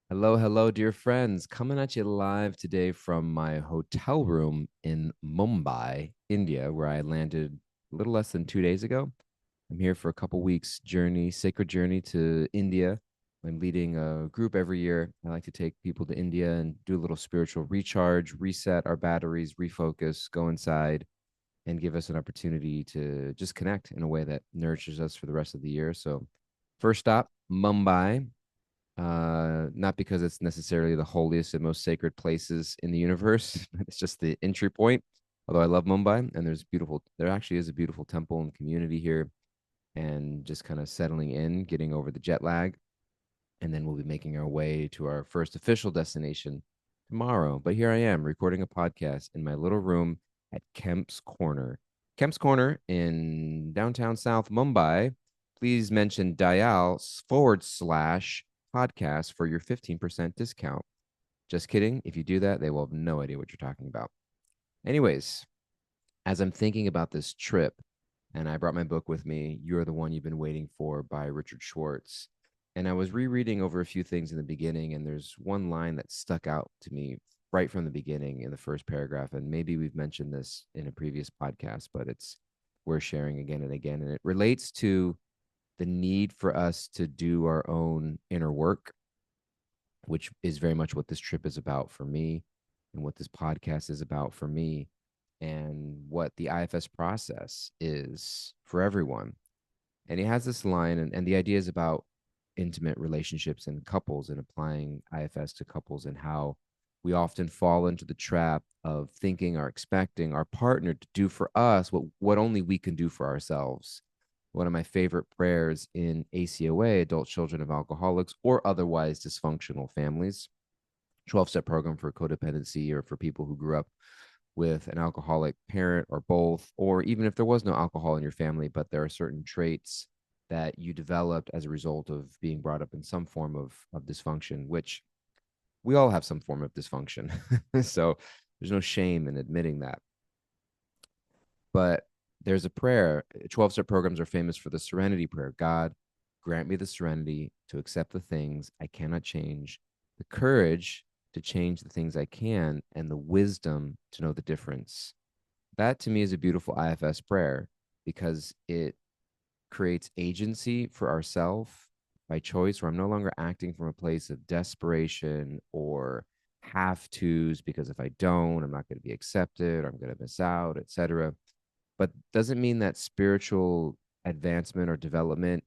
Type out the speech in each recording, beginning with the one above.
Hello, hello, dear friends. Coming at you live today from my hotel room in Mumbai, India, where I landed a little less than 2 days ago. I'm here for a couple weeks journey, sacred journey to India. I'm leading a group every year. I like to take people to India and do a little spiritual recharge, reset our batteries, refocus, go inside, and give us an opportunity to just connect in a way that nourishes us for the rest of the year. So, first stop, Mumbai, not because it's necessarily the holiest and most sacred places in the universe. It's just the entry point. Although I love Mumbai, and there actually is a beautiful temple and community here, and just kind of settling in, getting over the jet lag, and then we'll be making our way to our first official destination tomorrow. But here I am recording a podcast in my little room at Kemp's Corner. Kemp's Corner in downtown South Mumbai. Please mention dial /podcast for your 15% discount. Just kidding. If you do that, they will have no idea what you're talking about. Anyways, as I'm thinking about this trip, and I brought my book with me, You're the One You've Been Waiting For by Richard Schwartz. And I was rereading over a few things in the beginning, and there's one line that stuck out to me right from the beginning in the first paragraph. And maybe we've mentioned this in a previous podcast, but it's worth sharing again and again. And it relates to the need for us to do our own inner work, which is very much what this trip is about for me and what this podcast is about for me and what the IFS process is for everyone. And he has this line, and the idea is about intimate relationships and couples and applying IFS to couples and how we often fall into the trap of thinking or expecting our partner to do for us what only we can do for ourselves. One of my favorite prayers in ACOA, adult children of alcoholics or otherwise dysfunctional families, 12-step program for codependency or for people who grew up with an alcoholic parent or both, or even if there was no alcohol in your family, but there are certain traits that you developed as a result of being brought up in some form of dysfunction, which we all have some form of dysfunction. So there's no shame in admitting that. But there's a prayer. 12-step programs are famous for the serenity prayer. God, grant me the serenity to accept the things I cannot change, the courage to change the things I can, and the wisdom to know the difference. That to me is a beautiful IFS prayer because it creates agency for ourselves by choice, where I'm no longer acting from a place of desperation or have tos because if I don't, I'm not going to be accepted or I'm going to miss out, etc. But doesn't mean that spiritual advancement or development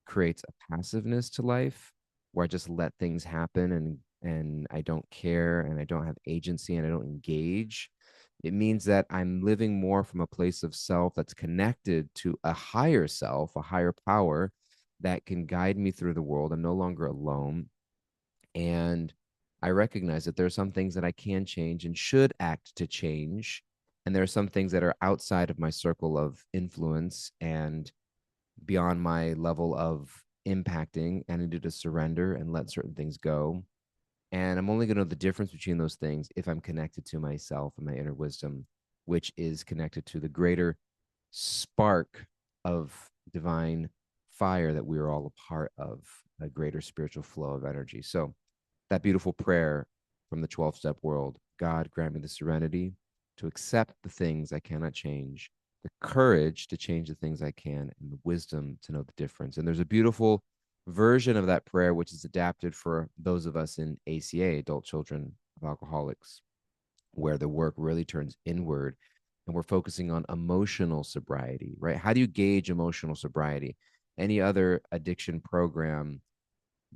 creates a passiveness to life where I just let things happen and I don't care and I don't have agency and I don't engage. It means that I'm living more from a place of self that's connected to a higher self, a higher power that can guide me through the world. I'm no longer alone. And I recognize that there are some things that I can change and should act to change. And there are some things that are outside of my circle of influence and beyond my level of impacting. And I need to surrender and let certain things go. And I'm only going to know the difference between those things if I'm connected to myself and my inner wisdom, which is connected to the greater spark of divine fire that we are all a part of, a greater spiritual flow of energy. So, that beautiful prayer from the 12-step world, God, grant me the serenity to accept the things I cannot change, the courage to change the things I can, and the wisdom to know the difference. And there's a beautiful version of that prayer, which is adapted for those of us in ACA, adult children of alcoholics, where the work really turns inward and we're focusing on emotional sobriety, right? How do you gauge emotional sobriety? Any other addiction program,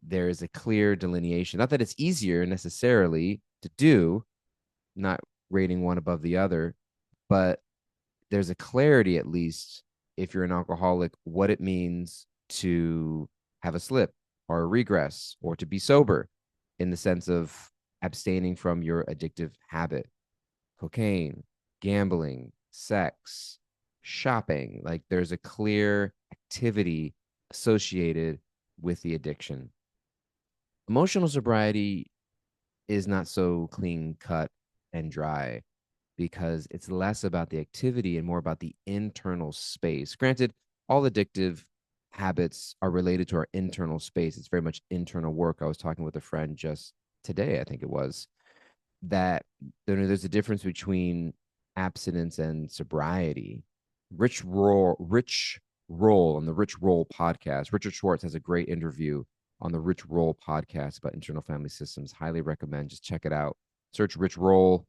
there is a clear delineation. Not that it's easier necessarily to do, not rating one above the other, but there's a clarity, at least if you're an alcoholic, what it means to have a slip or a regress or to be sober in the sense of abstaining from your addictive habit, cocaine, gambling, sex, shopping. Like there's a clear activity associated with the addiction. Emotional sobriety is not so clean cut and dry because it's less about the activity and more about the internal space. Granted, all addictive habits are related to our internal space. It's very much internal work. I was talking with a friend just today, I think it was, that there's a difference between abstinence and sobriety. Rich Roll on the Rich Roll podcast. Richard Schwartz has a great interview on the Rich Roll podcast about internal family systems. Highly recommend. Just check it out. Search Rich Roll,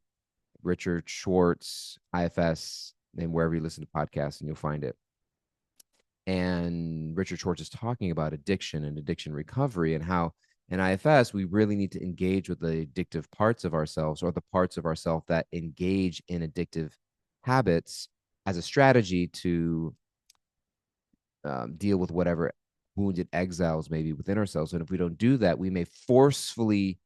Richard Schwartz, IFS, and wherever you listen to podcasts, and you'll find it. And Richard Schwartz is talking about addiction and addiction recovery and how in IFS we really need to engage with the addictive parts of ourselves, or the parts of ourselves that engage in addictive habits, as a strategy to deal with whatever wounded exiles may be within ourselves. And if we don't do that, we may forcefully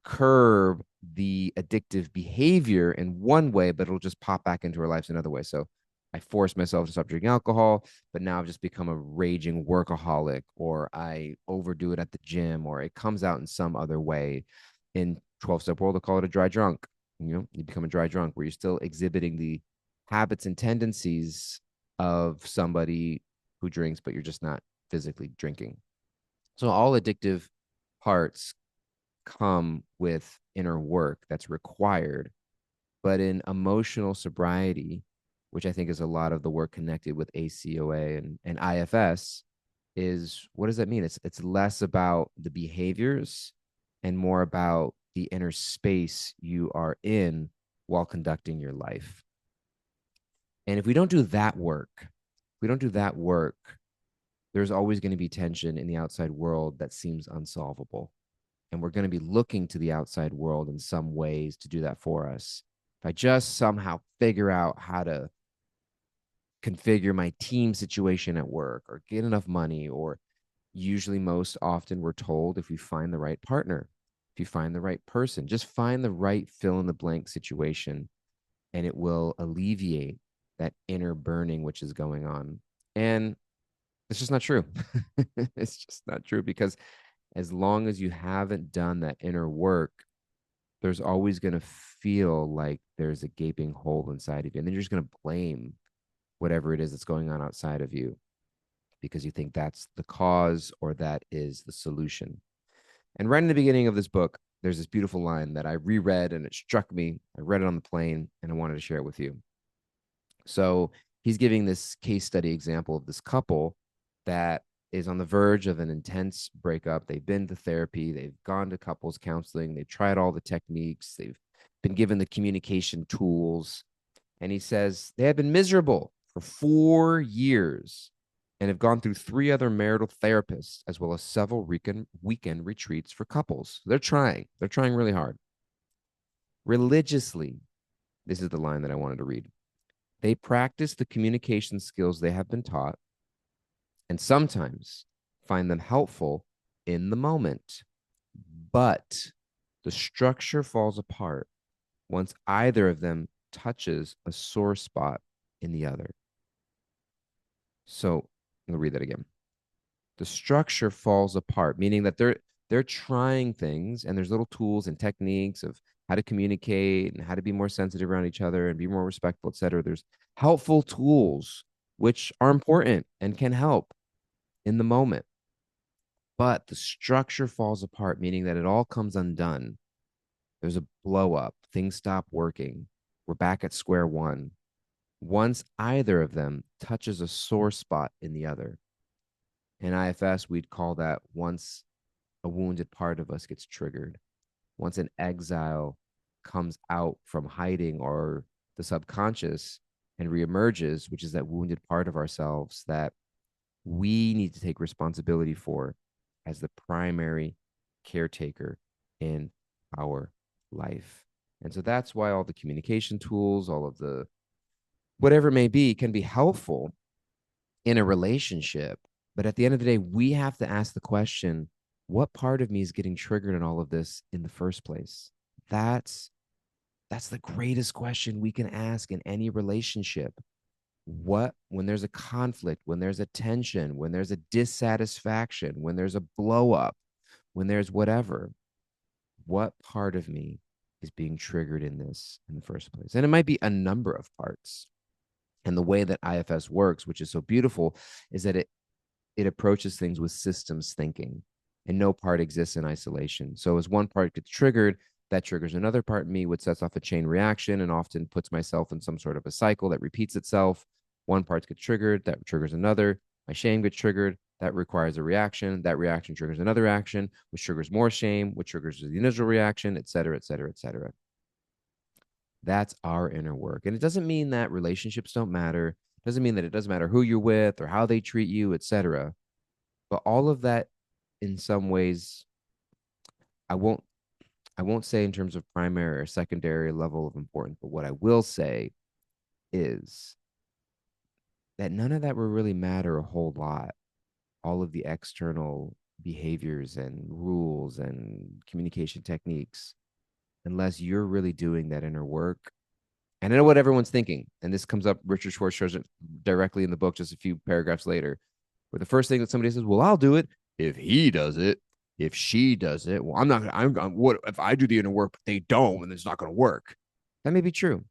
curb the addictive behavior in one way, but it'll just pop back into our lives in another way. So I forced myself to stop drinking alcohol, but now I've just become a raging workaholic, or I overdo it at the gym, or it comes out in some other way. In 12-step world, they call it a dry drunk. You become a dry drunk where you're still exhibiting the habits and tendencies of somebody who drinks, but you're just not physically drinking. So all addictive parts come with inner work that's required. But in emotional sobriety, which I think is a lot of the work connected with ACOA and IFS, is what does that mean? It's less about the behaviors and more about the inner space you are in while conducting your life. And if we don't do that work, there's always going to be tension in the outside world that seems unsolvable. And we're going to be looking to the outside world in some ways to do that for us. If I just somehow figure out how to configure my team situation at work, or get enough money, or usually most often we're told if we find the right partner, if you find the right person, just find the right fill in the blank situation, and it will alleviate that inner burning which is going on. And it's just not true. It's just not true, because as long as you haven't done that inner work, there's always going to feel like there's a gaping hole inside of you. And then you're just going to blame whatever it is that's going on outside of you, because you think that's the cause or that is the solution. And right in the beginning of this book, there's this beautiful line that I reread and it struck me. I read it on the plane and I wanted to share it with you. So he's giving this case study example of this couple that is on the verge of an intense breakup. They've been to therapy, they've gone to couples counseling, they've tried all the techniques, they've been given the communication tools. And he says they have been miserable for 4 years and have gone through 3 other marital therapists, as well as several weekend retreats for couples. They're trying really hard. Religiously, this is the line that I wanted to read. They practice the communication skills they have been taught, and sometimes find them helpful in the moment. But the structure falls apart once either of them touches a sore spot in the other. So I'm going to read that again. The structure falls apart, meaning that they're trying things, and there's little tools and techniques of how to communicate and how to be more sensitive around each other and be more respectful, etc. There's helpful tools which are important and can help in the moment. But the structure falls apart, meaning that it all comes undone. There's a blow up, things stop working. We're back at square one once either of them touches a sore spot in the other. In IFS, we'd call that once a wounded part of us gets triggered, once an exile comes out from hiding or the subconscious and reemerges, which is that wounded part of ourselves that we need to take responsibility for as the primary caretaker in our life. And so that's why all the communication tools, all of the whatever it may be, can be helpful in a relationship. But at the end of the day, we have to ask the question, what part of me is getting triggered in all of this in the first place? That's the greatest question we can ask in any relationship. When there's a conflict, when there's a tension, when there's a dissatisfaction, when there's a blow up, when there's whatever, what part of me is being triggered in this in the first place? And it might be a number of parts. And the way that IFS works, which is so beautiful, is that it approaches things with systems thinking, and no part exists in isolation. So as one part gets triggered, that triggers another part in me, which sets off a chain reaction and often puts myself in some sort of a cycle that repeats itself. One part gets triggered, that triggers another. My shame gets triggered, that requires a reaction. That reaction triggers another action, which triggers more shame, which triggers the initial reaction, et cetera, et cetera, et cetera. That's our inner work. And it doesn't mean that relationships don't matter. It doesn't mean that it doesn't matter who you're with or how they treat you, et cetera. But all of that in some ways, I won't I won't say in terms of primary or secondary level of importance, but what I will say is that none of that will really matter a whole lot. All of the external behaviors and rules and communication techniques, unless you're really doing that inner work. And I know what everyone's thinking. And this comes up, Richard Schwartz shows it directly in the book just a few paragraphs later, where the first thing that somebody says, well, I'll do it if he does it, if she does it. Well, I'm not, I'm what if I do the inner work, but they don't, and it's not going to work. That may be true,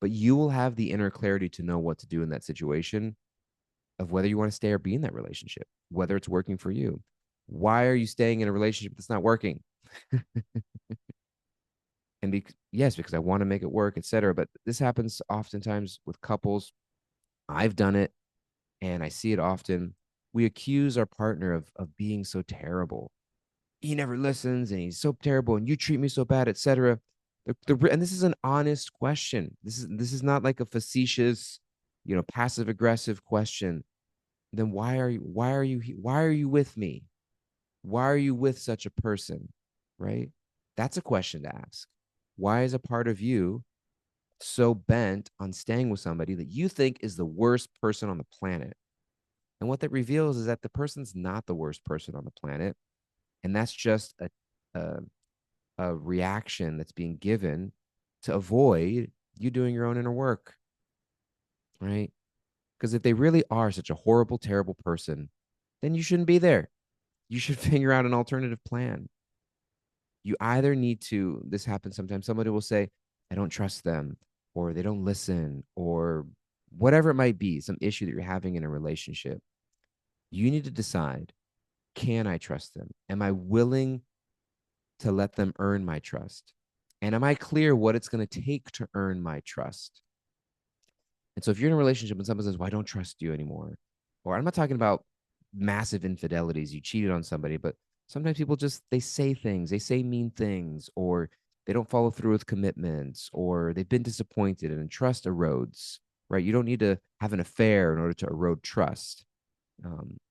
but you will have the inner clarity to know what to do in that situation of whether you want to stay or be in that relationship, whether it's working for you. Why are you staying in a relationship that's not working? And yes, because I want to make it work, etc. But this happens oftentimes with couples. I've done it, and I see it often. We accuse our partner of being so terrible. He never listens, and he's so terrible, and you treat me so bad, etc. And this is an honest question. This is not like a facetious, passive aggressive question. Then why are you with me? Why are you with such a person? Right? That's a question to ask. Why is a part of you so bent on staying with somebody that you think is the worst person on the planet? And what that reveals is that the person's not the worst person on the planet. And that's just a, a reaction that's being given to avoid you doing your own inner work, right? Because if they really are such a horrible, terrible person, then you shouldn't be there. You should figure out an alternative plan. You either need to, this happens sometimes, somebody will say, I don't trust them, or they don't listen, or whatever it might be, some issue that you're having in a relationship. You need to decide, can I trust them? Am I willing to let them earn my trust? And am I clear what it's going to take to earn my trust? And so if you're in a relationship and someone says, well, I don't trust you anymore, or I'm not talking about massive infidelities, you cheated on somebody, but sometimes people just, they say things, they say mean things, or they don't follow through with commitments, or they've been disappointed and trust erodes, right? You don't need to have an affair in order to erode trust.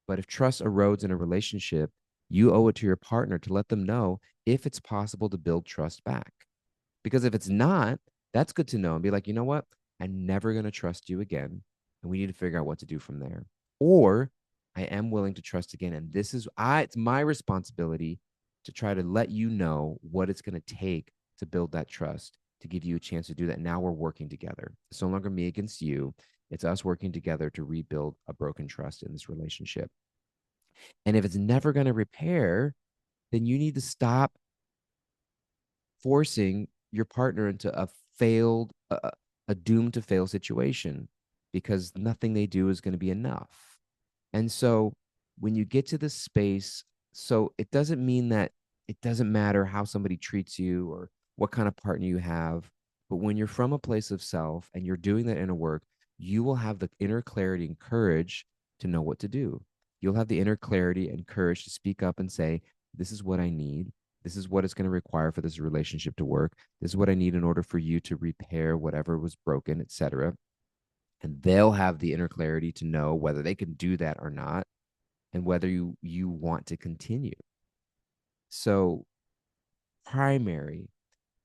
But if trust erodes in a relationship, you owe it to your partner to let them know if it's possible to build trust back. Because if it's not, that's good to know and be like, you know what? I'm never going to trust you again. And we need to figure out what to do from there. Or I am willing to trust again. And it's my responsibility to try to let you know what it's going to take to build that trust, to give you a chance to do that. Now we're working together. It's no longer me against you. It's us working together to rebuild a broken trust in this relationship. And if it's never going to repair, then you need to stop forcing your partner into a doomed to fail situation, because nothing they do is going to be enough. And so when you get to this space, so it doesn't mean that it doesn't matter how somebody treats you or what kind of partner you have. But when you're from a place of self and you're doing that inner work, you will have the inner clarity and courage to know what to do. You'll have the inner clarity and courage to speak up and say, this is what I need. This is what it's going to require for this relationship to work. This is what I need in order for you to repair whatever was broken, etc. And they'll have the inner clarity to know whether they can do that or not, and whether you want to continue. So primary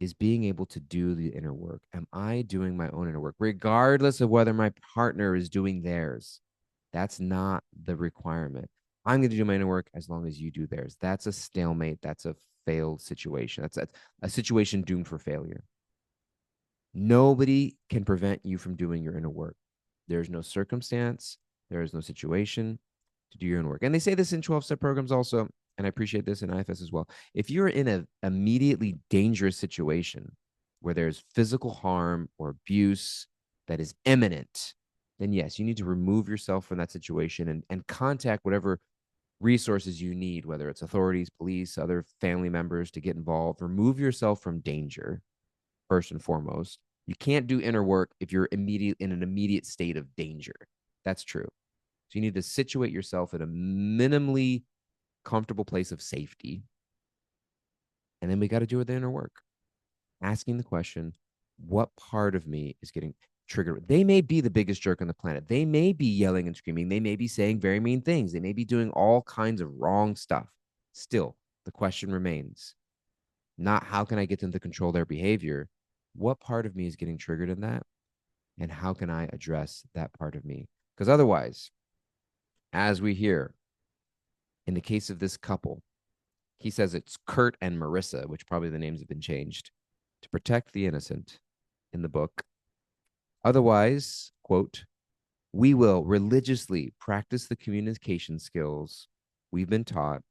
is being able to do the inner work. Am I doing my own inner work, regardless of whether my partner is doing theirs? That's not the requirement. I'm going to do my inner work as long as you do theirs. That's a stalemate. That's a failed situation. That's a situation doomed for failure. Nobody can prevent you from doing your inner work. There's no circumstance, there is no situation to do your own work. And they say this in 12-step programs also, and I appreciate this in IFS as well. If you're in an immediately dangerous situation where there's physical harm or abuse that is imminent, then yes, you need to remove yourself from that situation and contact whatever resources you need, whether it's authorities, police, other family members to get involved. Remove yourself from danger first and foremost. You can't do inner work if you're in an immediate state of danger. That's true. So you need to situate yourself in a minimally comfortable place of safety. And then we got to do the inner work, asking the question, what part of me is getting triggered? They may be the biggest jerk on the planet. They may be yelling and screaming. They may be saying very mean things. They may be doing all kinds of wrong stuff. Still, the question remains not how can I get them to control their behavior? What part of me is getting triggered in that? And how can I address that part of me? Because otherwise, as we hear in the case of this couple, he says it's Kurt and Marissa, which probably the names have been changed to protect the innocent in the book. Otherwise, quote, we will religiously practice the communication skills we've been taught,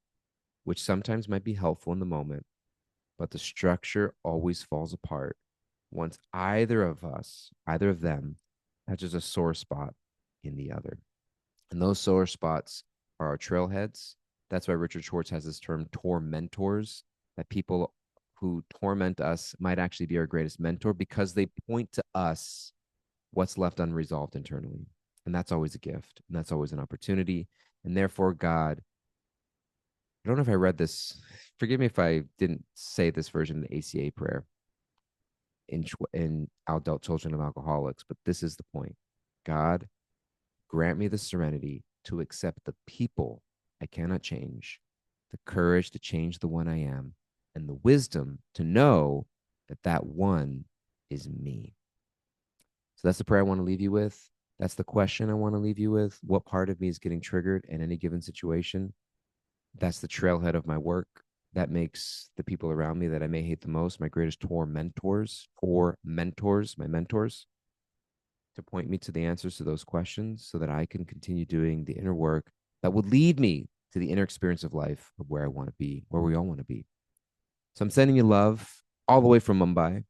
which sometimes might be helpful in the moment, but the structure always falls apart once either of them, touches a sore spot in the other. And those sore spots are our trailheads. That's why Richard Schwartz has this term tormentors, that people who torment us might actually be our greatest mentor because they point to us what's left unresolved internally. And that's always a gift. And that's always an opportunity. And therefore, God, I don't know if I read this. Forgive me if I didn't say this version of the ACA prayer in adult children of alcoholics, but this is the point. God, grant me the serenity to accept the people I cannot change, the courage to change the one I am, and the wisdom to know that that one is me. So that's the prayer I want to leave you with. That's the question I want to leave you with. What part of me is getting triggered in any given situation? That's the trailhead of my work. That makes the people around me that I may hate the most my greatest tormentors, my mentors, to point me to the answers to those questions so that I can continue doing the inner work that would lead me to the inner experience of life of where I want to be, where we all want to be. So I'm sending you love all the way from Mumbai.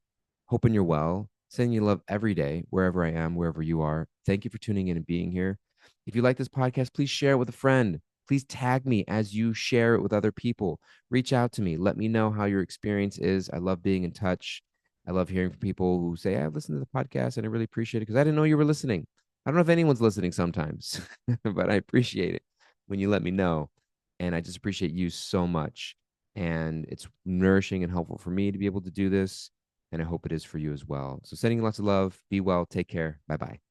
Hoping you're well. Sending you love every day, wherever I am, wherever you are. Thank you for tuning in and being here. If you like this podcast, please share it with a friend. Please tag me as you share it with other people. Reach out to me. Let me know how your experience is. I love being in touch. I love hearing from people who say, I've listened to the podcast and I really appreciate it because I didn't know you were listening. I don't know if anyone's listening sometimes, but I appreciate it when you let me know. And I just appreciate you so much. And it's nourishing and helpful for me to be able to do this. And I hope it is for you as well. So sending you lots of love. Be well. Take care. Bye bye.